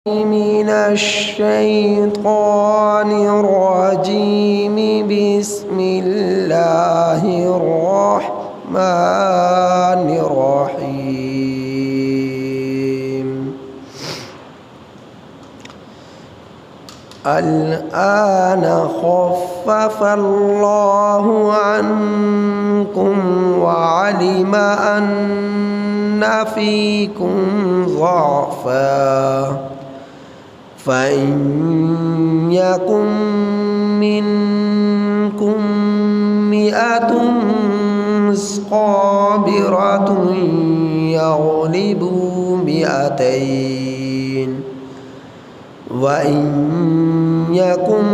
من الشيطان الرجيم بسم الله الرحمن الرحيم الآن خفف الله عنكم وعلم أن فيكم ضعفا فإن يكن منكم 100 صابرة يغلبوا 200 وإن يكن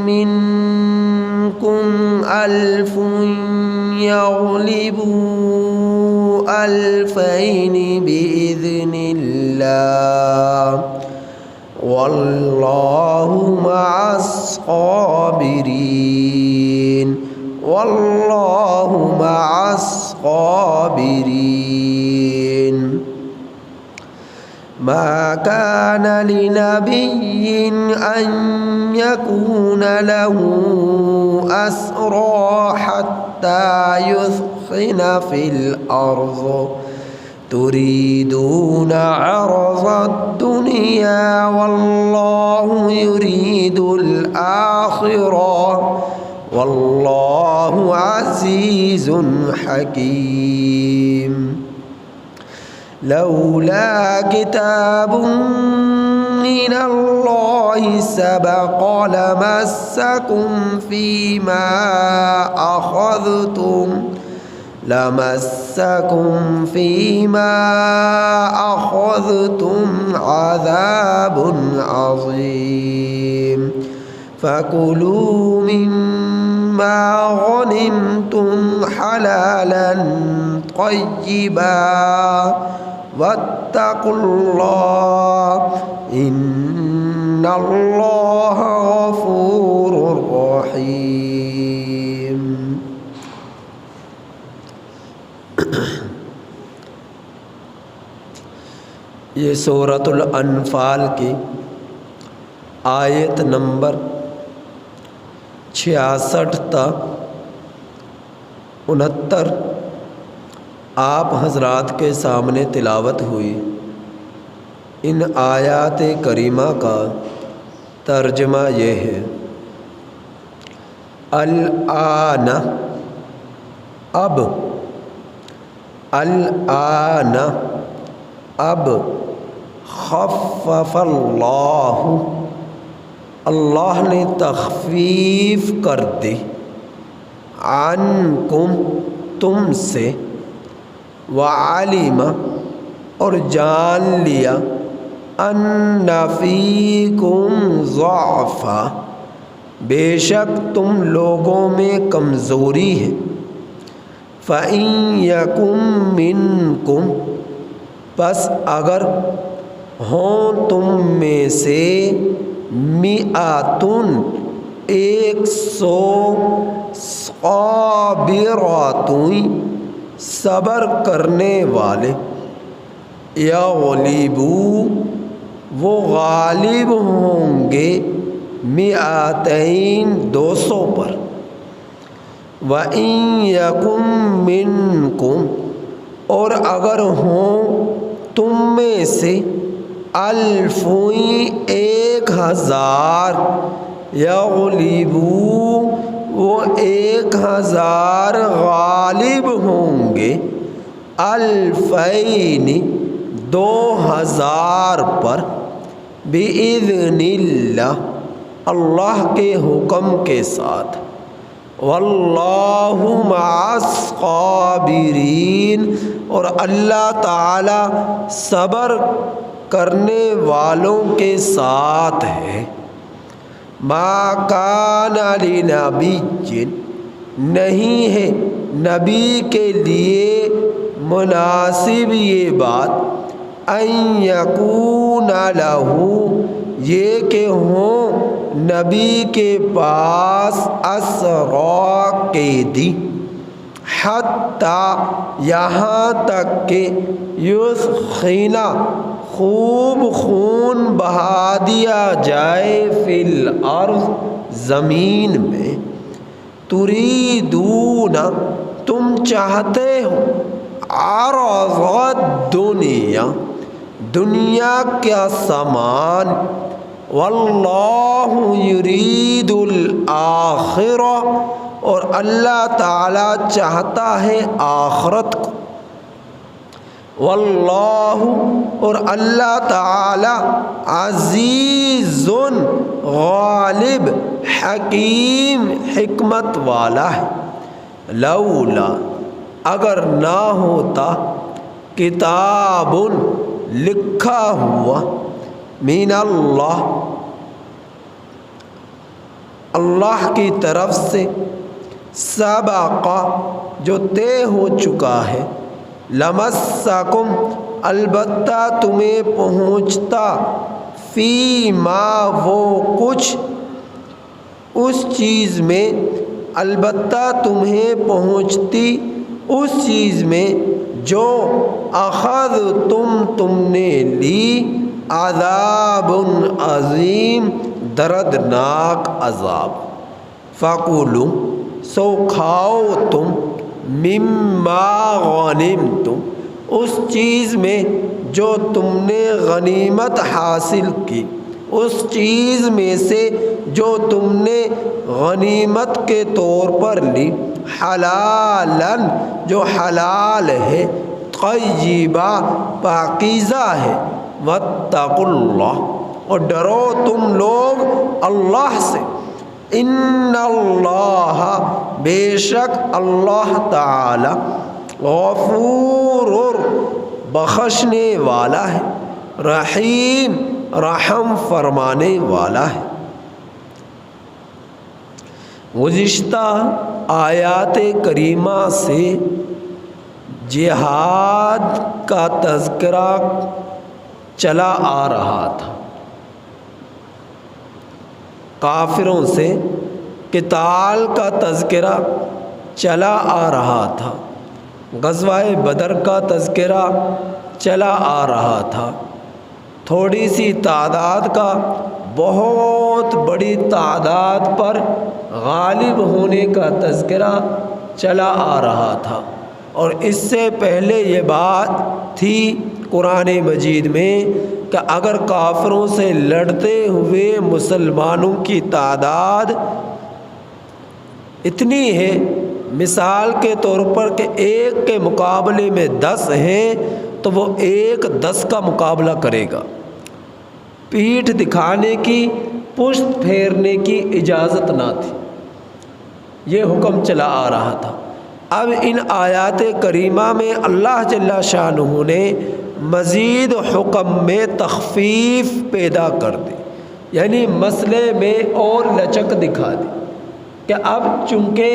منكم 1000 يغلبوا 2000 بإذن الله والله مع الصابرين والله مع الصابرين ما كان لنبي أن يكون له أسرى حتى يثخن في الأرض تريدون عرض الدنيا والله يريد الآخرة والله عزيز حكيم لولا كتاب من الله سبق لمسكم فيما أخذتم عذاب عظيم فكلوا مما غنمتم حلالا طيبا واتقوا الله إن الله غفور رحيم یہ سورۃ الانفال کی آیت نمبر 66 تا 69 آپ حضرات کے سامنے تلاوت ہوئی۔ ان آیات کریمہ کا ترجمہ یہ ہے: الآن، اب، الآن، اب، خفف اللہ، اللہ نے تخفیف کر دی، عنکم، تم سے، وعلم، اور جان لیا، ان فیکم ضعفا، بے شک تم لوگوں میں کمزوری ہے، فإن یکم منکم، پس اگر ہوں تم میں سے 100 صابراتun، صبر کرنے والے، یغلبوا، وہ غالب ہوں گے، 200 پر، وَإِن يَكُن مِّنكُمْ، اور اگر ہوں تم میں سے 1000 یغلبوا، وہ 1000 غالب ہوں گے، 2000 پر، بِإِذْنِ اللہ، اللہ کے حکم کے ساتھ، واللہ مع الصابرین، اور اللہ تعالی صبر کرنے والوں کے ساتھ ہے۔ ما کان لنبی، نہیں ہے نبی کے لیے مناسب یہ بات، ان یکون لہ، یہ کہ ہوں نبی کے پاس اسرا قیدی، حتی یہاں تک کہ یثخنا خوب خون بڑھا دیا جائے فی الارض زمین میں، تریدون تم چاہتے ہو، عرض الدنیا دنیا کا سامان، واللہ یرید الآخرہ اور اللہ تعالی چاہتا ہے آخرت کو، واللہ اور اللہ تعالی عزیز غالب حکیم حکمت والا ہے۔ لولا اگر نہ ہوتا، کتاب لکھا ہوا، من اللہ اللہ کی طرف سے، سبق جو طے ہو چکا ہے، لمسکم البتہ تمہیں پہنچتا، فیما وہ کچھ اس چیز میں، البتہ تمہیں پہنچتی اس چیز میں جو اخذ تم نے لی، عذاب عظیم دردناک عذاب، فَقُولُوا سو کھاؤ تم، مما غنمتم اس چیز میں جو تم نے غنیمت حاصل کی، اس چیز میں سے جو تم نے غنیمت کے طور پر لی، حلالن جو حلال ہے، طیبہ پاکیزہ ہے، واتقوا اللہ اور ڈرو تم لوگ اللہ سے، ان اللہ بے شک اللہ تعالی غفور بخشنے والا ہے، رحیم رحم فرمانے والا ہے۔ گزشتہ آیات کریمہ سے جہاد کا تذکرہ چلا آ رہا تھا، کافروں سے قتال کا تذکرہ چلا آ رہا تھا، غزوہ بدر کا تذکرہ چلا آ رہا تھا، تھوڑی سی تعداد کا بہت بڑی تعداد پر غالب ہونے کا تذکرہ چلا آ رہا تھا، اور اس سے پہلے یہ بات تھی قرآن مجید میں کہ اگر کافروں سے لڑتے ہوئے مسلمانوں کی تعداد اتنی ہے، مثال کے طور پر کہ ایک کے مقابلے میں 10 ہیں، تو وہ 10 کا مقابلہ کرے گا۔ پیٹھ دکھانے کی، پشت پھیرنے کی اجازت نہ تھی، یہ حکم چلا آ رہا تھا۔ اب ان آیات کریمہ میں اللہ جل شانہ نے مزید حکم میں تخفیف پیدا کر دی، یعنی مسئلے میں اور لچک دکھا دی کہ اب چونکہ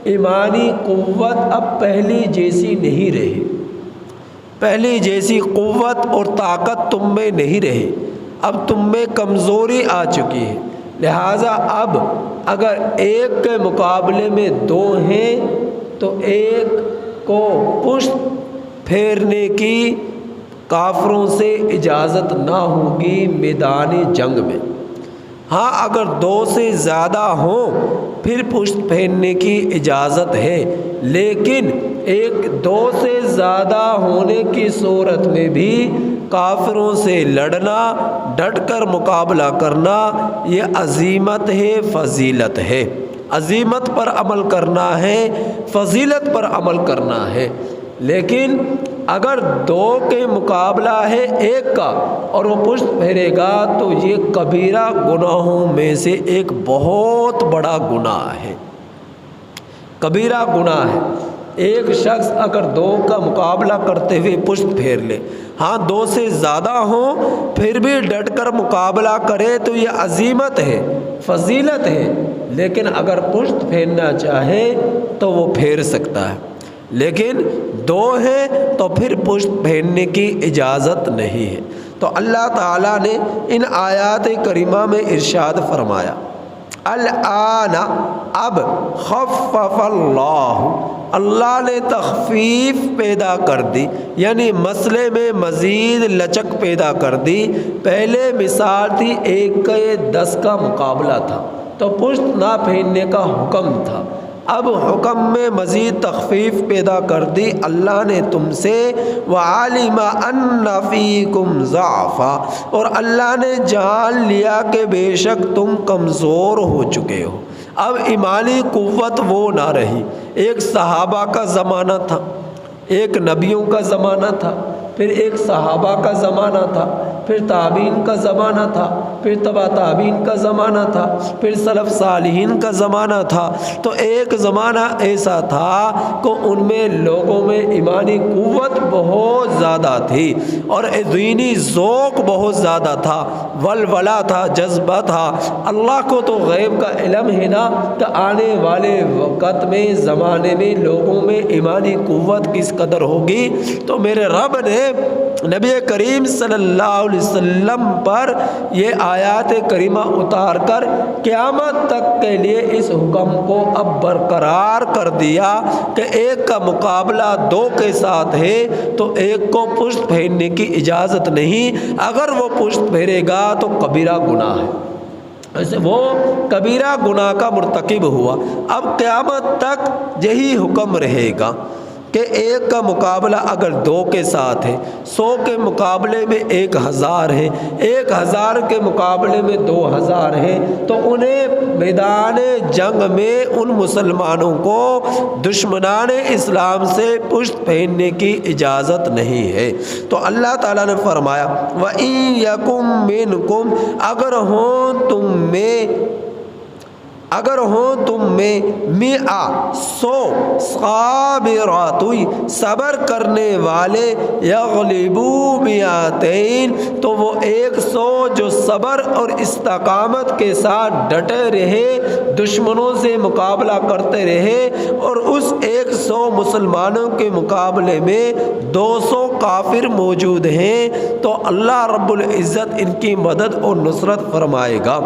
ایمانی قوت اب پہلی جیسی نہیں رہی، پہلی جیسی قوت اور طاقت تم میں نہیں رہی، اب تم میں کمزوری آ چکی ہے، لہٰذا اب اگر ایک کے مقابلے میں 2 ہیں تو ایک کو پشت پھیرنے کی کافروں سے اجازت نہ ہوگی میدان جنگ میں۔ ہاں اگر 2 سے زیادہ ہوں پھر پشت پھیرنے کی اجازت ہے، لیکن 2 سے زیادہ ہونے کی صورت میں بھی کافروں سے لڑنا، ڈٹ کر مقابلہ کرنا، یہ عزیمت ہے، فضیلت ہے۔ عزیمت پر عمل کرنا ہے، فضیلت پر عمل کرنا ہے۔ لیکن اگر 2 کے مقابلہ ہے 1 کا اور وہ پشت پھیرے گا تو یہ کبیرہ گناہوں میں سے ایک بہت بڑا گناہ ہے، کبیرہ گناہ ہے۔ ایک شخص اگر 2 کا مقابلہ کرتے ہوئے پشت پھیر لے، ہاں 2 سے زیادہ ہوں پھر بھی ڈٹ کر مقابلہ کرے تو یہ عزیمت ہے، فضیلت ہے، لیکن اگر پشت پھیرنا چاہے تو وہ پھیر سکتا ہے، لیکن 2 ہیں تو پھر پشت پھیرنے کی اجازت نہیں ہے۔ تو اللہ تعالیٰ نے ان آیات کریمہ میں ارشاد فرمایا، الآن اب خفف اللہ نے تخفیف پیدا کر دی، یعنی مسئلے میں مزید لچک پیدا کر دی۔ پہلے مثال تھی 1 کے 10 کا مقابلہ تھا تو پشت نہ پہننے کا حکم تھا، اب حکم میں مزید تخفیف پیدا کر دی اللہ نے تم سے۔ وَعَلِمَ أَنَّ فِيكُمْ ضَعْفًا، اور اللہ نے جان لیا کہ بے شک تم کمزور ہو چکے ہو۔ اب ایمانی قوت وہ نہ رہی۔ ایک صحابہ کا زمانہ تھا، ایک نبیوں کا زمانہ تھا، پھر ایک صحابہ کا زمانہ تھا، پھر تابعین کا زمانہ تھا، پھر تبع تابعین کا زمانہ تھا، پھر سلف صالحین کا زمانہ تھا۔ تو ایک زمانہ ایسا تھا کہ ان میں لوگوں میں ایمانی قوت بہت زیادہ تھی اور دینی ذوق بہت زیادہ تھا، ولولہ تھا، جذبہ تھا۔ اللہ کو تو غیب کا علم ہے نا کہ آنے والے وقت میں زمانے میں لوگوں میں ایمانی قوت کس قدر ہوگی۔ تو میرے رب نے نبی کریم صلی اللہ علیہ وسلم پر یہ آیات کریمہ اتار کر قیامت تک کے لیے اس حکم کو اب برقرار کر دیا کہ 1 کا مقابلہ 2 کے ساتھ ہے تو 1 کو پشت پہننے کی اجازت نہیں، اگر وہ پشت پہنے گا تو کبیرہ گناہ ہے، ایسے وہ کبیرہ گناہ کا مرتکب ہوا۔ اب قیامت تک یہی حکم رہے گا کہ 1 کا مقابلہ اگر 2 کے ساتھ ہے، 100 کے مقابلے میں 1000 ہے، 1000 کے مقابلے میں 2000 ہے، تو انہیں میدان جنگ میں ان مسلمانوں کو دشمنان اسلام سے پشت پہننے کی اجازت نہیں ہے۔ تو اللہ تعالیٰ نے فرمایا وَإِن يَكُن مِّنكُمْ، اگر ہوں تم میں 100 صابرات، صبر کرنے والے، یغلبوا 200، تو وہ 100 جو صبر اور استقامت کے ساتھ ڈٹے رہے، دشمنوں سے مقابلہ کرتے رہے، اور اس 100 مسلمانوں کے مقابلے میں 200 کافر موجود ہیں، تو اللہ رب العزت ان کی مدد اور نصرت فرمائے گا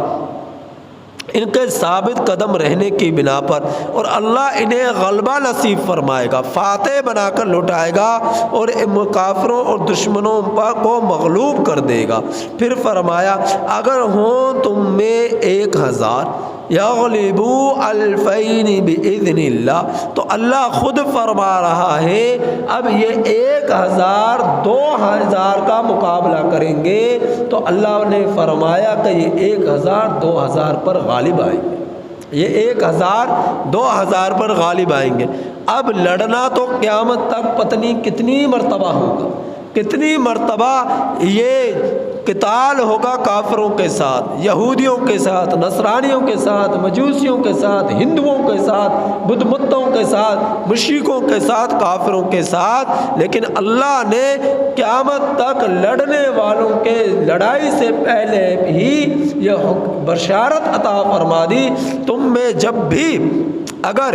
ان کے ثابت قدم رہنے کی بنا پر، اور اللہ انہیں غلبہ نصیب فرمائے گا، فاتح بنا کر لوٹائے گا اور کافروں اور دشمنوں کو مغلوب کر دے گا۔ پھر فرمایا اگر ہوں تم میں 1000 یغلبوا 2000 بإذن اللہ، تو اللہ خود فرما رہا ہے اب یہ 1000 2000 کا مقابلہ کریں گے، تو اللہ نے فرمایا کہ یہ 1000 2000 پر غالب آئیں گے، یہ 1000 2000 پر غالب آئیں گے۔ اب لڑنا تو قیامت تک پتہ نہیں کتنی مرتبہ ہوگا، کتنی مرتبہ یہ قتال ہوگا کافروں کے ساتھ، یہودیوں کے ساتھ، نصرانیوں کے ساتھ، مجوسیوں کے ساتھ، ہندوؤں کے ساتھ، بدھ متوں کے ساتھ، مشرکوں کے ساتھ، کافروں کے ساتھ، لیکن اللہ نے قیامت تک لڑنے والوں کے لڑائی سے پہلے ہی یہ بشارت عطا فرما دی، تم میں جب بھی اگر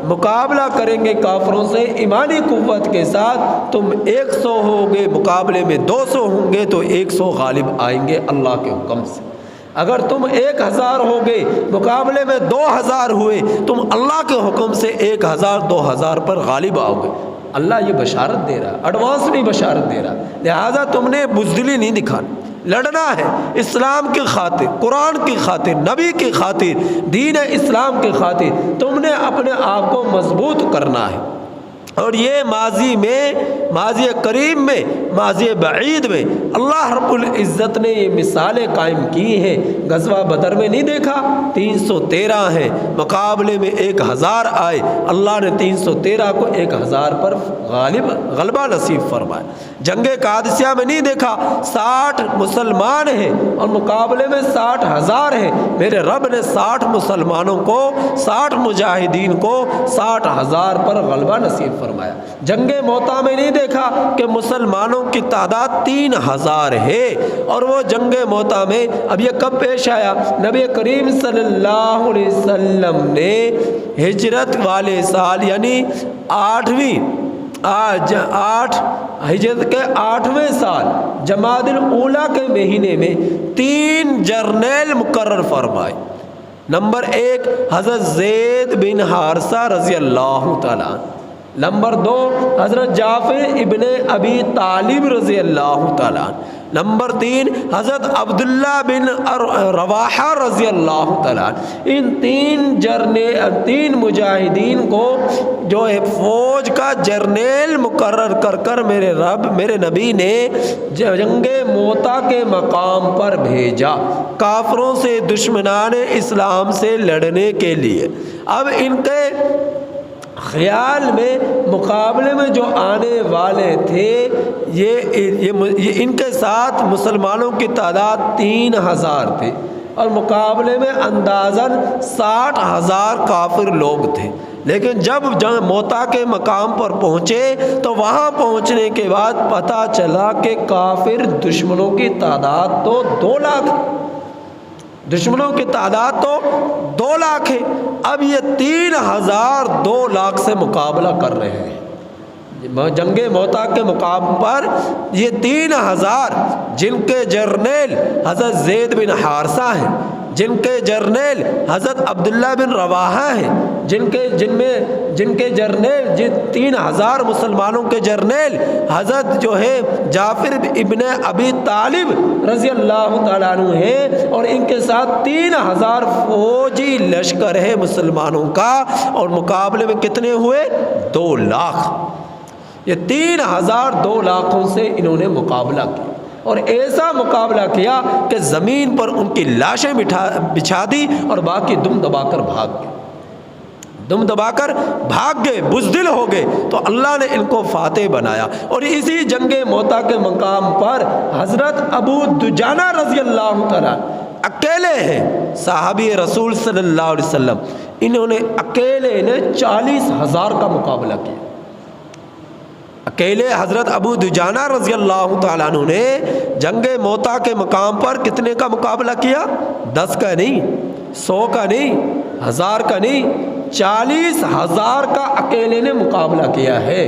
مقابلہ کریں گے کافروں سے ایمانی قوت کے ساتھ، تم 100 ہوگے مقابلے میں 200 ہوں گے تو 100 غالب آئیں گے اللہ کے حکم سے۔ اگر تم 1000 ہوگے مقابلے میں 2000 ہوئے، تم اللہ کے حکم سے 1000 2000 پر غالب آؤ گے۔ اللہ یہ بشارت دے رہا ہے، ایڈوانس نہیں بشارت دے رہا، لہٰذا تم نے بزدلی نہیں دکھانی، لڑنا ہے اسلام کی خاطر، قرآن کی خاطر، نبی کی خاطر، دین اسلام کی خاطر، تم نے اپنے آپ کو مضبوط کرنا ہے۔ اور یہ ماضی میں، ماضی قریب میں، ماضی بعید میں اللہ رب العزت نے یہ مثالیں قائم کی ہیں۔ غزوہ بدر میں نہیں دیکھا 313 ہیں، مقابلے میں 1000 آئے، اللہ نے 313 کو 1000 پر غلبہ نصیب فرمایا۔ جنگ قادسیہ میں نہیں دیکھا 60 مسلمان ہیں اور مقابلے میں 60,000 ہیں، میرے رب نے 60 مسلمانوں کو، 60 مجاہدین کو 60,000 پر غلبہ نصیب فرمایا۔ جنگ موتا میں نہیں دیکھا کہ مسلمانوں کی تعداد 3000 ہے، اور وہ جنگ موتا میں اب یہ کب پیش آیا؟ نبی کریم صلی اللہ علیہ وسلم نے ہجرت والے سال یعنی ہجرت کے 8ویں سال جمادی الاولیٰ کے مہینے میں 3 جرنیل مقرر فرمائے، نمبر 1 حضرت زید بن حارثہ رضی اللہ تعالیٰ عنہ، نمبر 2 حضرت جعفر ابن ابی طالب رضی اللہ تعالیٰ عنہ، نمبر 3 حضرت عبداللہ بن رواحہ رضی اللہ تعالیٰ عنہ۔ ان تین مجاہدین کو جو ہے فوج کا جرنیل مقرر کر کر میرے نبی نے جنگ موتا کے مقام پر بھیجا، کافروں سے، دشمنان اسلام سے لڑنے کے لیے۔ اب ان کے خیال میں مقابلے میں جو آنے والے تھے یہ ان کے ساتھ مسلمانوں کی تعداد 3000 تھی اور مقابلے میں اندازاً 60,000 کافر لوگ تھے۔ لیکن جب جنگ موتا کے مقام پر پہنچے تو وہاں پہنچنے کے بعد پتہ چلا کہ کافر دشمنوں کی تعداد تو 2 لاکھ، دشمنوں کی تعداد تو 2 لاکھ ہے۔ اب یہ 3000 2 لاکھ سے مقابلہ کر رہے ہیں۔ جنگ موتا کے مقام پر یہ 3000 جن کے جرنیل حضرت زید بن حارثہ ہیں، جن کے جرنیل حضرت عبداللہ بن رواحہ ہیں، جن کے جرنیل 3000 مسلمانوں کے جرنیل حضرت جو ہے جعفر ابن ابی طالب رضی اللہ تعالیٰ عنہ ہیں، اور ان کے ساتھ 3000 فوجی لشکر ہے مسلمانوں کا، اور مقابلے میں کتنے ہوئے؟ 2 لاکھ۔ یہ 3000 2 لاکھوں سے انہوں نے مقابلہ کیا، اور ایسا مقابلہ کیا کہ زمین پر ان کی لاشیں بچھا دی اور باقی دم دبا کر بھاگ گئے، بزدل ہو گئے۔ تو اللہ نے ان کو فاتح بنایا، اور اسی جنگ موتا کے مقام پر حضرت ابو دجانہ رضی اللہ تعالیٰ اکیلے ہیں، صحابی رسول صلی اللہ علیہ وسلم، انہوں نے اکیلے نے 40,000 کا مقابلہ کیا۔ اکیلے حضرت ابو دجانہ رضی اللہ تعالیٰ عنہ نے جنگ موتا کے مقام پر کتنے کا مقابلہ کیا؟ 10 کا نہیں، 100 کا نہیں، 1000 کا نہیں، 40,000 کا اکیلے نے مقابلہ کیا ہے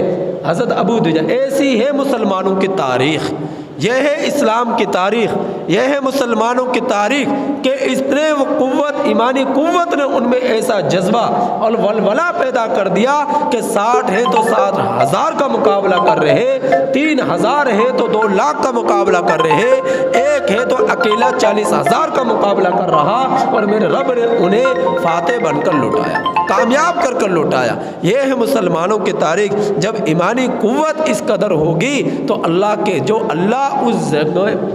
حضرت ابو دجانہ۔ ایسی ہے مسلمانوں کی تاریخ، یہ ہے اسلام کی تاریخ، یہ ہے مسلمانوں کی تاریخ، کہ اتنے قوت، ایمانی قوت نے ان میں ایسا جذبہ اور ولولہ پیدا کر دیا کہ 60 ہے تو 60,000 کا مقابلہ کر رہے، 3000 ہے تو 2 لاکھ کا مقابلہ کر رہے، ایک ہے تو اکیلا 40,000 کا مقابلہ کر رہا، اور میرے رب نے انہیں فاتح بن کر لٹایا، کامیاب کر کر لٹایا۔ یہ ہے مسلمانوں کی تاریخ۔ جب ایمانی قوت اس قدر ہوگی تو اللہ اس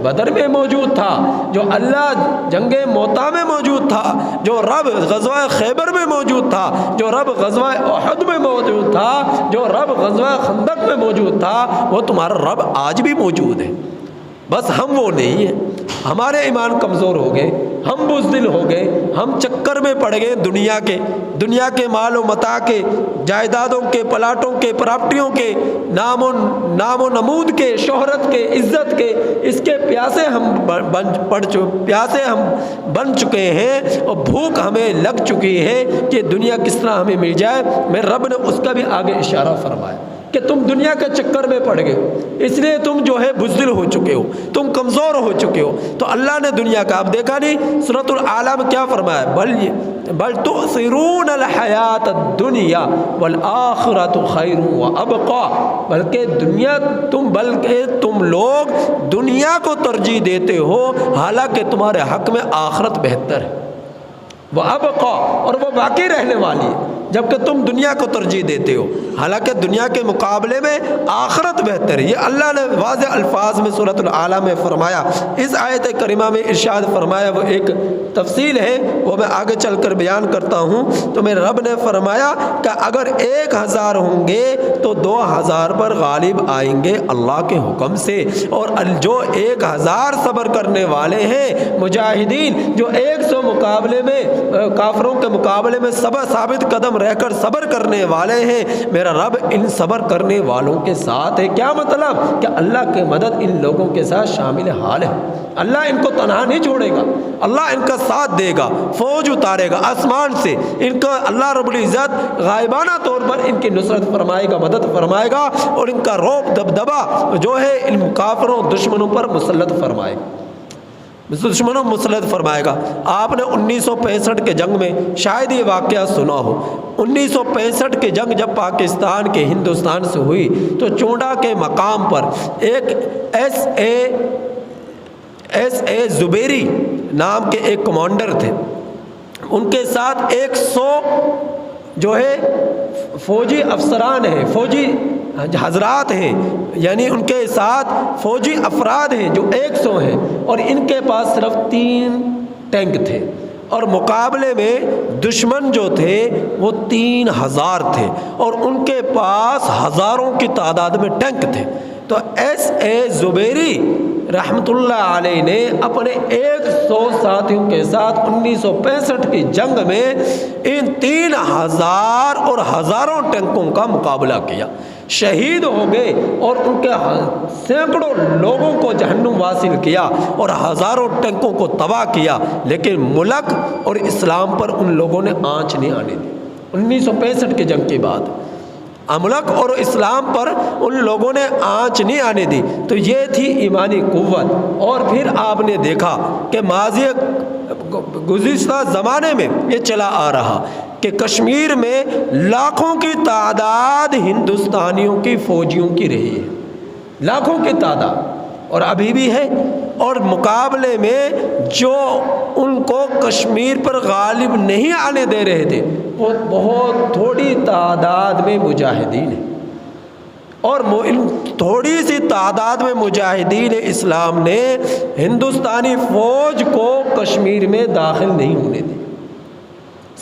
بدر میں موجود تھا، جو اللہ جنگ موتا میں موجود تھا، جو رب غزوہ خیبر میں موجود تھا، جو رب غزوہ احد میں موجود تھا، جو رب غزوہ خندق میں موجود تھا، وہ تمہارا رب آج بھی موجود ہے۔ بس ہم وہ نہیں ہیں، ہمارے ایمان کمزور ہو گئے، ہم بزدل ہو گئے، ہم چکر میں پڑ گئے دنیا کے مال و متاع کے، جائیدادوں کے، پلاٹوں کے، پراپرٹیوں کے، نام و نمود کے، شہرت کے، عزت کے، اس کے پیاسے ہم بن چکے ہیں، اور بھوک ہمیں لگ چکی ہے کہ دنیا کس طرح ہمیں مل جائے۔ میرے رب نے اس کا بھی آگے اشارہ فرمایا کہ تم دنیا کے چکر میں پڑ گئے ہو، اس لیے تم جو ہے بزدل ہو چکے ہو، تم کمزور ہو چکے ہو۔ تو اللہ نے دنیا کا، اب دیکھا نہیں سورۃ الاعلی میں کیا فرمایا؟ بل تؤثرون الحیات الدنیا والآخرۃ خیر وابقی، بلکہ تم لوگ دنیا کو ترجیح دیتے ہو، حالانکہ تمہارے حق میں آخرت بہتر ہے، وابقی، اور وہ باقی رہنے والی ہے، جبکہ تم دنیا کو ترجیح دیتے ہو، حالانکہ دنیا کے مقابلے میں آخرت بہتر ہے۔ یہ اللہ نے واضح الفاظ میں سورۃ الاعلی میں فرمایا۔ اس آیت کریمہ میں ارشاد فرمایا، وہ ایک تفصیل ہے، وہ میں آگے چل کر بیان کرتا ہوں۔ تو میرے رب نے فرمایا کہ اگر 1000 ہوں گے تو 2000 پر غالب آئیں گے اللہ کے حکم سے، اور جو 1000 صبر کرنے والے ہیں مجاہدین، جو 100 مقابلے میں کافروں کے مقابلے میں ثابت قدم رہ کر صبر کرنے والے ہیں، میرا رب ان صبر کرنے والوں کے ساتھ ہے۔ کیا مطلب؟ کہ اللہ کی مدد ان لوگوں کے ساتھ شامل حال ہے، اللہ ان کو تنہا نہیں چھوڑے گا، اللہ ان کا ساتھ دے گا، فوج اتارے گا آسمان سے، ان کا اللہ رب العزت غائبانہ طور پر ان کی نصرت فرمائے گا، مدد فرمائے گا، اور ان کا رعب دبدبا جو ہے ان کافروں دشمنوں پر مسلط فرمائے گا۔ دشمنوں مسلط فرمائے گا۔ آپ نے 1965 کے جنگ میں شاید یہ واقعہ سنا ہو۔ 1965 کی جنگ جب پاکستان کے ہندوستان سے ہوئی تو چونڈا کے مقام پر ایک ایس اے زبیری نام کے ایک کمانڈر تھے، ان کے ساتھ 100 جو ہے فوجی افسران ہیں، فوجی حضرات ہیں، یعنی ان کے ساتھ فوجی افراد ہیں جو 100 ہیں، اور ان کے پاس صرف 3 ٹینک تھے، اور مقابلے میں دشمن جو تھے وہ 3000 تھے، اور ان کے پاس ہزاروں کی تعداد میں ٹینک تھے۔ تو ایس اے زبیری رحمۃ اللہ علیہ نے اپنے 100 ساتھیوں کے ساتھ 1965 کی جنگ میں ان 3000 اور ہزاروں ٹینکوں کا مقابلہ کیا، شہید ہو گئے، اور ان کے سینکڑوں لوگوں کو جہنم واصل کیا اور ہزاروں ٹینکوں کو تباہ کیا، لیکن ملک اور اسلام پر ان لوگوں نے آنچ نہیں آنے دی۔ 1965 کی جنگ کی بات، ملک اور اسلام پر ان لوگوں نے آنچ نہیں آنے دی۔ تو یہ تھی ایمانی قوت۔ اور پھر آپ نے دیکھا کہ ماضی گزشتہ زمانے میں یہ چلا آ رہا کہ کشمیر میں لاکھوں کی تعداد ہندوستانیوں کی فوجیوں کی رہی ہے، لاکھوں کی تعداد، اور ابھی بھی ہے، اور مقابلے میں جو ان کو کشمیر پر غالب نہیں آنے دے رہے تھے وہ بہت تھوڑی تعداد میں مجاہدین ہیں، اور تھوڑی سی تعداد میں مجاہدین اسلام نے ہندوستانی فوج کو کشمیر میں داخل نہیں ہونے دی۔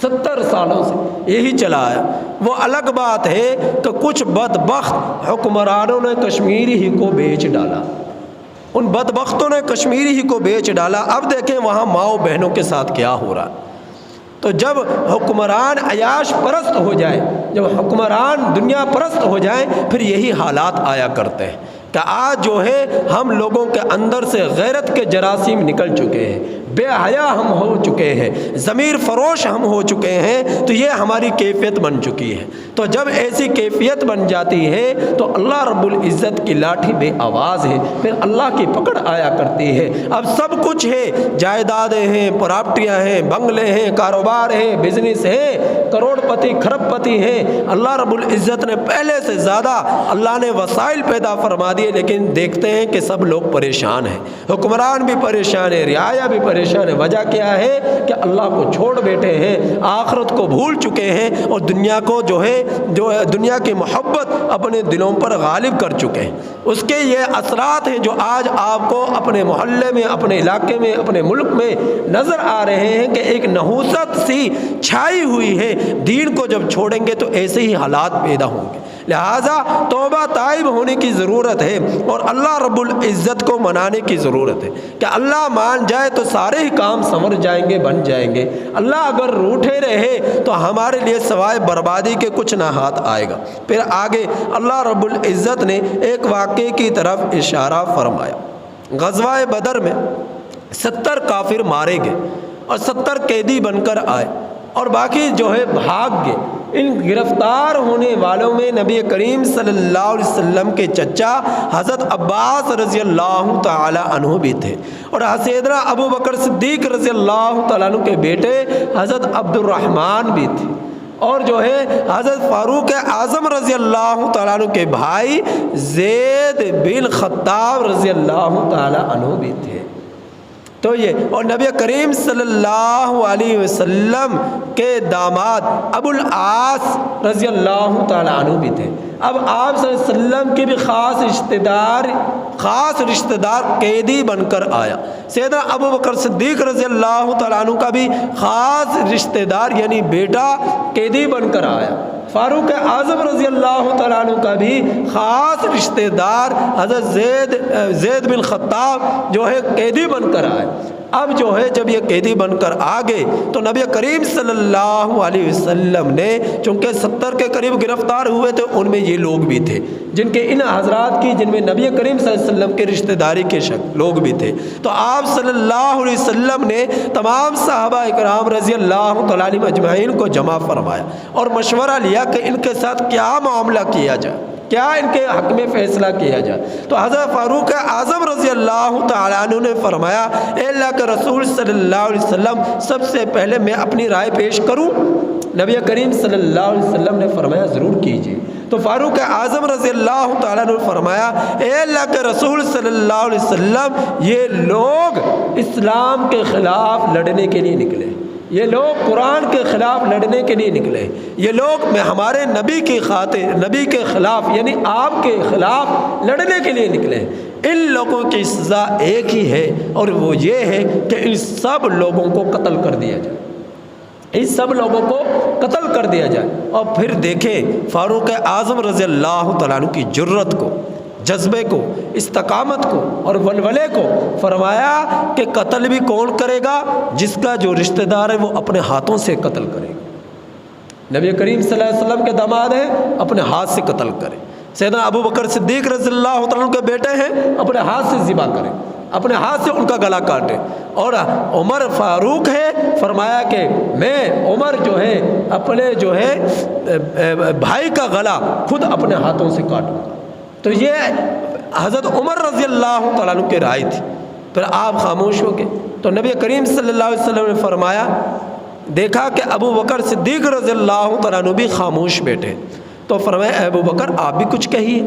70 سالوں سے یہی چلا آیا۔ وہ الگ بات ہے کہ کچھ بدبخت حکمرانوں نے کشمیری ہی کو بیچ ڈالا، ان بدبختوں نے کشمیری ہی کو بیچ ڈالا۔ اب دیکھیں وہاں ماؤں بہنوں کے ساتھ کیا ہو رہا ہے۔ تو جب حکمران عیاش پرست ہو جائے، جب حکمران دنیا پرست ہو جائیں، پھر یہی حالات آیا کرتے ہیں کہ آج جو ہے ہم لوگوں کے اندر سے غیرت کے جراثیم نکل چکے ہیں، بے حیا ہم ہو چکے ہیں، ضمیر فروش ہم ہو چکے ہیں، تو یہ ہماری کیفیت بن چکی ہے۔ تو جب ایسی کیفیت بن جاتی ہے تو اللہ رب العزت کی لاٹھی بے آواز ہے، پھر اللہ کی پکڑ آیا کرتی ہے۔ اب سب کچھ ہے، جائیدادیں ہیں، پراپرٹیاں ہیں، بنگلے ہیں، کاروبار ہے، بزنس ہے، کروڑ پتی کھرب پتی ہیں۔ اللہ رب العزت نے پہلے سے زیادہ اللہ نے وسائل پیدا فرما دیے، لیکن دیکھتے ہیں کہ سب لوگ پریشان ہیں، حکمران بھی پریشان ہے، رعایا بھی پریشان ہے۔ وجہ کیا ہے کہ اللہ کو چھوڑ بیٹھے ہیں، آخرت کو بھول چکے ہیں، اور دنیا کو جو ہے دنیا کی محبت اپنے دلوں پر غالب کر چکے ہیں۔ اس کے یہ اثرات ہیں جو آج آپ کو اپنے محلے میں، اپنے علاقے میں، اپنے ملک میں نظر آ رہے ہیں کہ ایک نحوست سی چھائی ہوئی ہے۔ دین کو جب چھوڑیں گے تو ایسے ہی حالات پیدا ہوں گے۔ لہٰذا توبہ تائب ہونے کی ضرورت ہے، اور اللہ رب العزت کو منانے کی ضرورت ہے کہ اللہ مان جائے تو سارے ہی کام سنور جائیں گے، بن جائیں گے۔ اللہ اگر روٹھے رہے تو ہمارے لیے سوائے بربادی کے کچھ نہ ہاتھ آئے گا۔ پھر آگے اللہ رب العزت نے ایک واقعے کی طرف اشارہ فرمایا۔ غزوہ بدر میں 70 کافر مارے گئے اور 70 قیدی بن کر آئے، اور باقی جو ہے بھاگ گئے۔ ان گرفتار ہونے والوں میں نبی کریم صلی اللہ علیہ وسلم کے چچا حضرت عباس رضی اللہ تعالی عنہ بھی تھے، اور سیدنا ابو بکر صدیق رضی اللہ تعالیٰ عنہ کے بیٹے حضرت عبد الرحمن بھی تھے، اور جو ہے حضرت فاروق اعظم رضی اللہ تعالیٰ عنہ کے بھائی زید بن خطاب رضی اللہ تعالیٰ عنہ بھی تھے۔ تو یہ، اور نبی کریم صلی اللہ علیہ وسلم کے داماد ابو العاص رضی اللہ تعالیٰ عنہ بھی تھے۔ اب آپ صلی اللہ علیہ وسلم کی بھی خاص رشتہ دار قیدی بن کر آیا۔ سیدنا ابو بکر صدیق رضی اللہ تعالیٰ عنہ کا بھی خاص رشتہ دار یعنی بیٹا قیدی بن کر آیا۔ فاروق اعظم رضی اللہ تعالیٰ عنہ کا بھی خاص رشتہ دار حضرت زید بن خطاب جو ہے قیدی بن کر آئے۔ اب جو ہے جب یہ قیدی بن کر آ گئے تو نبی کریم صلی اللہ علیہ وسلم نے، چونکہ 70 کے قریب گرفتار ہوئے تھے، ان میں یہ لوگ بھی تھے جن کے ان حضرات کی، جن میں نبی کریم صلی اللہ علیہ وسلم کے رشتہ داری کے لوگ بھی تھے۔ تو آپ صلی اللہ علیہ وسلم نے تمام صحابہ اکرام رضی اللہ تعالیٰ عنہم اجمعین کو جمع فرمایا اور مشورہ لیا کہ ان کے ساتھ کیا معاملہ کیا جائے۔ کیا ان کے حق میں فیصلہ کیا جائے۔ تو حضرت فاروق اعظم رضی اللہ تعالیٰ عنہ نے فرمایا اے اللہ کے رسول صلی اللہ علیہ وسلم سب سے پہلے میں اپنی رائے پیش کروں؟ نبی کریم صلی اللہ علیہ وسلم نے فرمایا ضرور کیجیے۔ تو فاروق اعظم رضی اللہ تعالیٰ عنہ نے فرمایا اے اللہ کے رسول صلی اللہ علیہ وسلم یہ لوگ اسلام کے خلاف لڑنے کے لیے نکلے، یہ لوگ قرآن کے خلاف لڑنے کے لیے نکلے، یہ لوگ ہمارے نبی کی خاطر، نبی کے خلاف یعنی آپ کے خلاف لڑنے کے لیے نکلے۔ ان لوگوں کی سزا ایک ہی ہے اور وہ یہ ہے کہ ان سب لوگوں کو قتل کر دیا جائے، ان سب لوگوں کو قتل کر دیا جائے۔ اور پھر دیکھیں فاروق اعظم رضی اللہ تعالیٰ عنہ کی جرت کو، جذبے کو، استقامت کو اور ولولے کو۔ فرمایا کہ قتل بھی کون کرے گا؟ جس کا جو رشتہ دار ہے وہ اپنے ہاتھوں سے قتل کرے گا۔ نبی کریم صلی اللہ علیہ وسلم کے داماد ہیں، اپنے ہاتھ سے قتل کرے۔ سیدنا ابو بکر صدیق رضی اللہ تعالیٰ عنہ کے بیٹے ہیں، اپنے ہاتھ سے ذبح کریں، اپنے ہاتھ سے ان کا گلا کاٹے۔ اور عمر فاروق ہے، فرمایا کہ میں عمر جو ہے اپنے جو ہے بھائی کا گلا خود اپنے ہاتھوں سے کاٹوں۔ تو یہ حضرت عمر رضی اللہ تعالیٰ عنہ کی رائے تھی۔ پھر آپ خاموش ہو گئے تو نبی کریم صلی اللہ علیہ وسلم نے فرمایا، دیکھا کہ ابو بکر صدیق رضی اللہ تعالیٰ عنہ بھی خاموش بیٹھے، تو فرمایا اے ابو بکر آپ بھی کچھ کہیے۔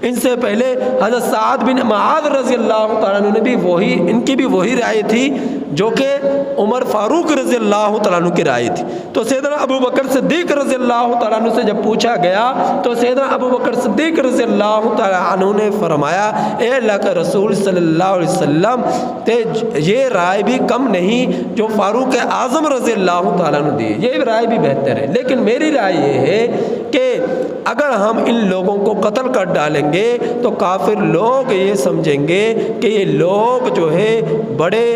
ان سے پہلے حضرت سعد بن معاذ رضی اللہ تعالیٰ عنہ نے بھی ان کی بھی وہی رائے تھی جو کہ عمر فاروق رضی اللہ تعالیٰ عنہ کی رائے تھی۔ تو سیدنا ابو بکر صدیق رضی اللہ تعالیٰ عنہ سے جب پوچھا گیا تو سیدنا ابو بکر صدیق رضی اللہ تعالیٰ عنہ نے فرمایا اے اللہ کے رسول صلی اللہ علیہ وسلم یہ رائے بھی کم نہیں جو فاروق اعظم رضی اللہ تعالیٰ عنہ دی، یہ رائے بھی بہتر ہے، لیکن میری رائے یہ ہے کہ اگر ہم ان لوگوں کو قتل کر ڈالیں گے تو کافر لوگ یہ سمجھیں گے کہ یہ لوگ جو ہے بڑے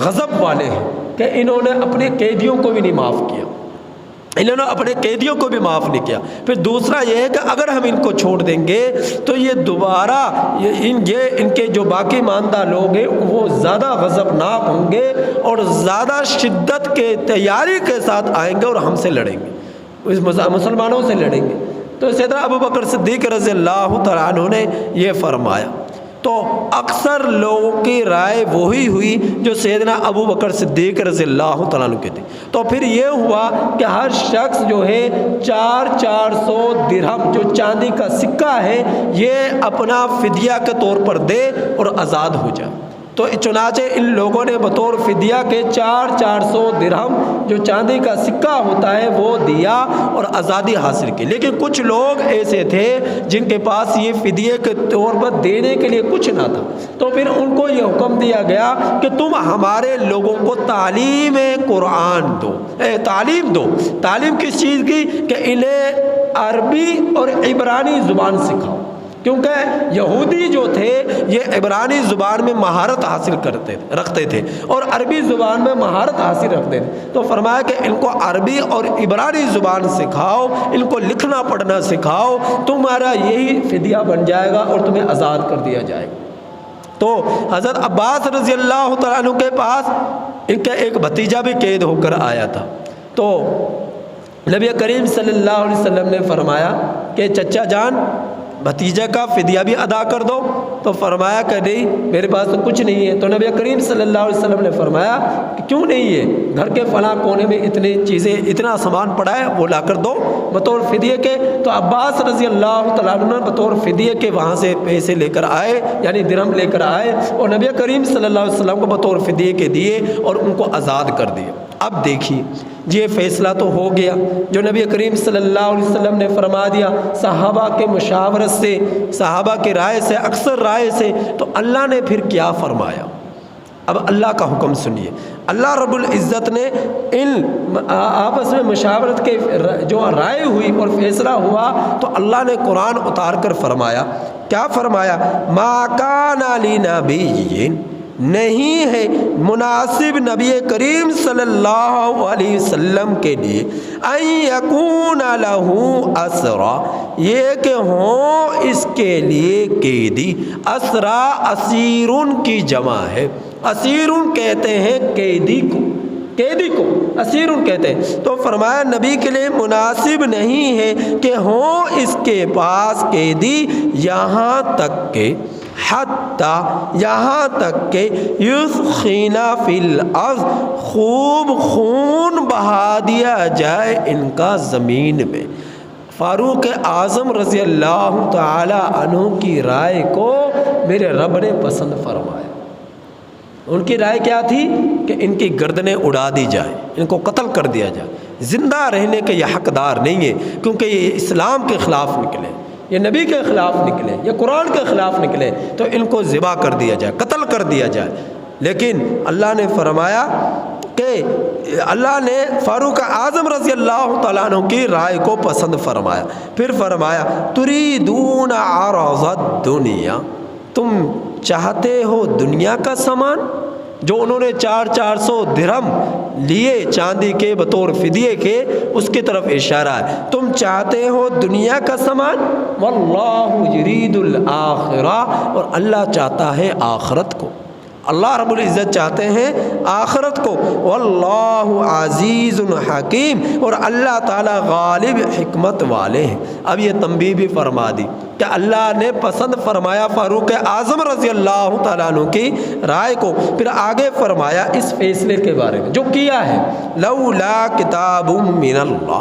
غضب والے ہیں کہ انہوں نے اپنے قیدیوں کو بھی نہیں معاف کیا، انہوں نے اپنے قیدیوں کو بھی معاف نہیں کیا۔ پھر دوسرا یہ ہے کہ اگر ہم ان کو چھوڑ دیں گے تو یہ دوبارہ ان کے جو باقی ماندہ لوگ ہیں وہ زیادہ غضبناک ہوں گے اور زیادہ شدت کے تیاری کے ساتھ آئیں گے اور ہم سے لڑیں گے، مسلمانوں سے لڑیں گے۔ تو سیدنا ابو بکر صدیق رضی اللہ تعالیٰ عنہ نے یہ فرمایا۔ تو اکثر لوگوں کی رائے وہی ہوئی جو سیدنا ابو بکر صدیق رضی اللہ تعالیٰ عنہ کی تھی۔ تو پھر یہ ہوا کہ ہر شخص جو ہے 400 درہم جو چاندی کا سکہ ہے یہ اپنا فدیہ کے طور پر دے اور آزاد ہو جائے۔ تو چنانچہ ان لوگوں نے بطور فدیہ کے 400 درہم جو چاندی کا سکہ ہوتا ہے وہ دیا اور آزادی حاصل کی۔ لیکن کچھ لوگ ایسے تھے جن کے پاس یہ فدیے کے طور پر دینے کے لیے کچھ نہ تھا، تو پھر ان کو یہ حکم دیا گیا کہ تم ہمارے لوگوں کو تعلیم قرآن دو، تعلیم دو۔ تعلیم کس چیز کی؟ کہ انہیں عربی اور عبرانی زبان سکھاؤ، کیونکہ یہودی جو تھے یہ عبرانی زبان میں مہارت حاصل رکھتے تھے اور عربی زبان میں مہارت حاصل رکھتے تھے۔ تو فرمایا کہ ان کو عربی اور عبرانی زبان سکھاؤ، ان کو لکھنا پڑھنا سکھاؤ، تمہارا یہی فدیہ بن جائے گا اور تمہیں آزاد کر دیا جائے گا۔ تو حضرت عباس رضی اللہ تعالیٰ عنہ کے پاس ان کا ایک بھتیجا بھی قید ہو کر آیا تھا۔ تو نبی کریم صلی اللہ علیہ وسلم نے فرمایا کہ چچا جان بھتیجے کا فدیہ بھی ادا کر دو۔ تو فرمایا کہ نہیں میرے پاس تو کچھ نہیں ہے۔ تو نبی کریم صلی اللہ علیہ وسلم نے فرمایا کہ کیوں نہیں ہے؟ گھر کے فلاں کونے میں اتنی چیزیں، اتنا سامان پڑا ہے، وہ لا کر دو بطور فدیے کے۔ تو عباس رضی اللہ تعالیٰ عنہ بطور فدیے کے وہاں سے پیسے لے کر آئے، یعنی درہم لے کر آئے اور نبی کریم صلی اللہ علیہ وسلم کو بطور فدیے کے دیے اور ان کو آزاد کر دیے۔ اب دیکھیے یہ فیصلہ تو ہو گیا جو نبی کریم صلی اللہ علیہ وسلم نے فرما دیا صحابہ کے مشاورت سے، صحابہ کی رائے سے، اکثر رائے سے۔ تو اللہ نے پھر کیا فرمایا؟ اب اللہ کا حکم سنیے۔ اللہ رب العزت نے ان آپس میں مشاورت کے جو رائے ہوئی اور فیصلہ ہوا تو اللہ نے قرآن اتار کر فرمایا، کیا فرمایا؟ ما کان لنبی، نہیں ہے مناسب نبی کریم صلی اللہ علیہ وسلم کے لیے ان یکون لہ اسرا، یہ کہ ہوں اس کے لیے قیدی۔ اسرا اسیرن کی جمع ہے، اسیرن کہتے ہیں قیدی کو، قیدی کو اسیر کہتے ہیں۔ تو فرمایا نبی کے لیے مناسب نہیں ہے کہ ہوں اس کے پاس قیدی یہاں تک کہ یہاں تک کہ یسخینا فی الارض، خوب خون بہا دیا جائے ان کا زمین میں۔ فاروق اعظم رضی اللہ تعالی عنہ کی رائے کو میرے رب نے پسند فرمایا۔ ان کی رائے کیا تھی کہ ان کی گردنیں اڑا دی جائے، ان کو قتل کر دیا جائے، زندہ رہنے کے یہ حقدار نہیں ہے، کیونکہ یہ اسلام کے خلاف نکلے، یہ نبی کے خلاف نکلے، یہ قرآن کے خلاف نکلے، تو ان کو ذبح کر دیا جائے، قتل کر دیا جائے۔ لیکن اللہ نے فرمایا کہ اللہ نے فاروق اعظم رضی اللہ تعالیٰ عنہ کی رائے کو پسند فرمایا۔ پھر فرمایا تریدون عرض الدنیا، تم چاہتے ہو دنیا کا سامان، جو انہوں نے 400 درہم لیے چاندی کے بطور فدیے کے، اس کی طرف اشارہ ہے۔ تم چاہتے ہو دنیا کا سامان، واللہ یرید الآخرہ، اور اللہ چاہتا ہے آخرت کو، اللہ رب العزت چاہتے ہیں آخرت کو۔ واللہ عزیز حکیم، اور اللہ تعالیٰ غالب حکمت والے ہیں۔ اب یہ تنبیہ بھی فرما دی کہ اللہ نے پسند فرمایا فاروق اعظم رضی اللہ تعالیٰ عنہ کی رائے کو۔ پھر آگے فرمایا اس فیصلے کے بارے میں جو کیا ہے، لولا کتاب من اللہ،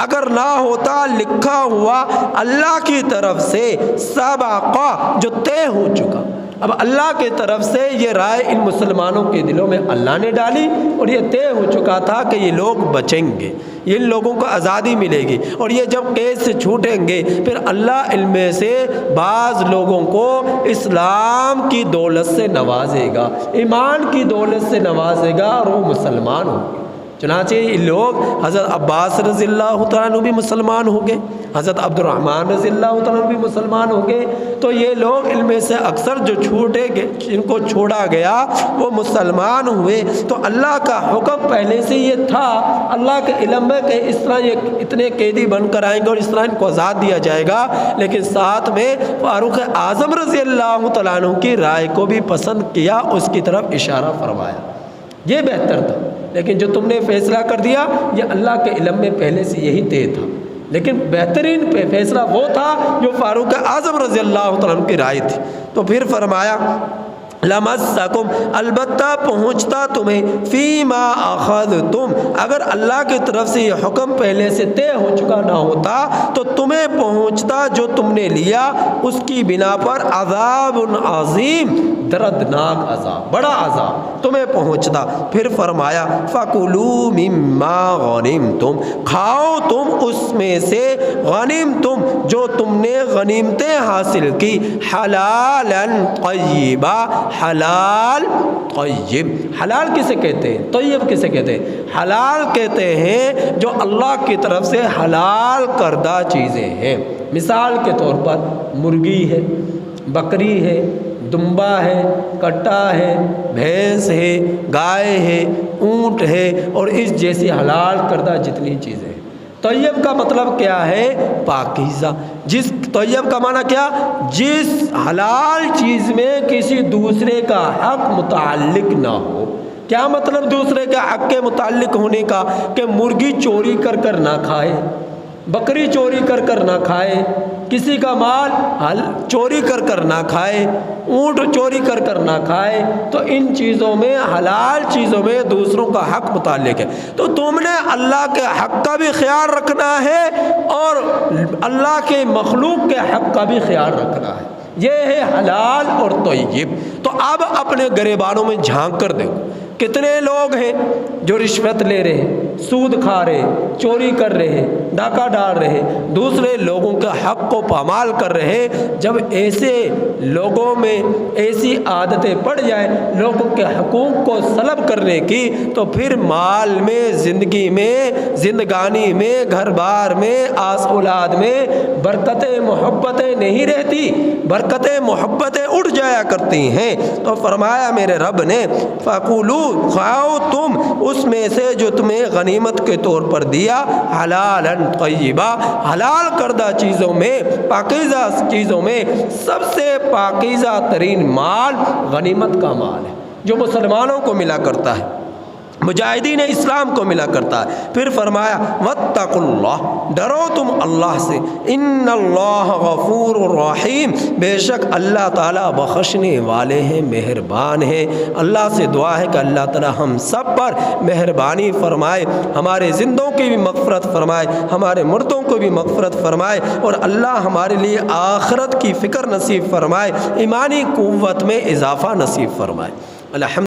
اگر نہ ہوتا لکھا ہوا اللہ کی طرف سے، سبقہ جو طے ہو چکا۔ اب اللہ کی طرف سے یہ رائے ان مسلمانوں کے دلوں میں اللہ نے ڈالی، اور یہ طے ہو چکا تھا کہ یہ لوگ بچیں گے، ان لوگوں کو آزادی ملے گی، اور یہ جب قید سے چھوٹیں گے پھر اللہ ان میں سے بعض لوگوں کو اسلام کی دولت سے نوازے گا، ایمان کی دولت سے نوازے گا، اور وہ مسلمان ہوں گے۔ چنانچہ یہ لوگ حضرت عباس رضی اللہ تعالیٰ عنہ بھی مسلمان ہو گئے، حضرت عبد الرحمن رضی اللہ تعالیٰ عنہ بھی مسلمان ہو گئے۔ تو یہ لوگ ان میں سے اکثر جو چھوٹے گئے، جن کو چھوڑا گیا وہ مسلمان ہوئے۔ تو اللہ کا حکم پہلے سے یہ تھا، اللہ کے علم میں کہ اس طرح یہ اتنے قیدی بن کر آئیں گے اور اس طرح ان کو آزاد دیا جائے گا، لیکن ساتھ میں فاروق اعظم رضی اللہ تعالیٰ عنہ کی رائے کو بھی پسند کیا، اس کی طرف اشارہ فرمایا۔ یہ بہتر تھا، لیکن جو تم نے فیصلہ کر دیا یہ اللہ کے علم میں پہلے سے یہی طے تھا، لیکن بہترین فیصلہ وہ تھا جو فاروق اعظم رضی اللہ تعالیٰ عنہ کی رائے تھی۔ تو پھر فرمایا لمسکم، البتہ پہنچتا تمہیں، فیما اخذتم، اگر اللہ کی طرف سے یہ حکم پہلے سے طے ہو چکا نہ ہوتا تو تمہیں پہنچتا جو تم نے لیا، اس کی بنا پر عذاب عظیم، دردناک عذاب، بڑا عذاب تمہیں پہنچتا۔ پھر فرمایا فَكُلُوا مِمَّا غَنِمْتُمْ، کھاؤ تم اس میں سے، غنیمتم جو تم نے غنیمتیں حاصل کی، حلالاً طیبا، حلال طیب۔ حلال کسے کہتے ہیں؟ طیب کسے کہتے ہیں؟ حلال کہتے ہیں جو اللہ کی طرف سے حلال کردہ چیزیں ہیں۔ مثال کے طور پر مرغی ہے، بکری ہے، دمبا ہے، کٹا ہے، بھینس ہے، گائے ہے، اونٹ ہے، اور اس جیسی حلال کردہ جتنی چیزیں ہیں۔ طیب کا مطلب کیا ہے؟ پاکیزہ۔ جس طیب کا معنی کیا؟ جس حلال چیز میں کسی دوسرے کا حق متعلق نہ ہو۔ کیا مطلب دوسرے کے حق کے متعلق ہونے کا؟ کہ مرغی چوری کر کر نہ کھائے، بکری چوری کر کر نہ کھائے، کسی کا مال چوری کر کر نہ کھائے، اونٹ چوری کر کر نہ کھائے۔ تو ان چیزوں میں، حلال چیزوں میں دوسروں کا حق متعلق ہے۔ تو تم نے اللہ کے حق کا بھی خیال رکھنا ہے اور اللہ کے مخلوق کے حق کا بھی خیال رکھنا ہے۔ یہ ہے حلال اور طیب۔ تو اب اپنے گریبانوں میں جھانک کر دیکھو، کتنے لوگ ہیں جو رشوت لے رہے ہیں، سود کھا رہے ہیں، چوری کر رہے ہیں، ڈاکہ ڈال رہے ہیں، دوسرے لوگوں کے حق کو پامال کر رہے ہیں۔ جب ایسے لوگوں میں ایسی عادتیں پڑ جائیں لوگوں کے حقوق کو سلب کرنے کی، تو پھر مال میں، زندگی میں، زندگانی میں، گھر بار میں، آس اولاد میں برکتیں، محبتیں نہیں رہتی، برکتیں، محبتیں اٹھ جایا کرتی ہیں۔ تو فرمایا میرے رب نے فَقُولُوا، کھاؤ تم اس میں سے جو تمہیں غنیمت کے طور پر دیا، حلالاً طیبا، حلال کردہ چیزوں میں، پاکیزہ چیزوں میں سب سے پاکیزہ ترین مال غنیمت کا مال ہے جو مسلمانوں کو ملا کرتا ہے۔ مجاہدین اسلام کو ملا کرتا ہے۔ پھر فرمایا واتقوا اللہ، ڈرو تم اللہ سے، ان اللہ غفور رحیم، بے شک اللہ تعالیٰ بخشنے والے ہیں، مہربان ہیں۔ اللہ سے دعا ہے کہ اللہ تعالیٰ ہم سب پر مہربانی فرمائے، ہمارے زندوں کی بھی مغفرت فرمائے، ہمارے مردوں کو بھی مغفرت فرمائے، اور اللہ ہمارے لیے آخرت کی فکر نصیب فرمائے، ایمانی قوت میں اضافہ نصیب فرمائے۔ الحمد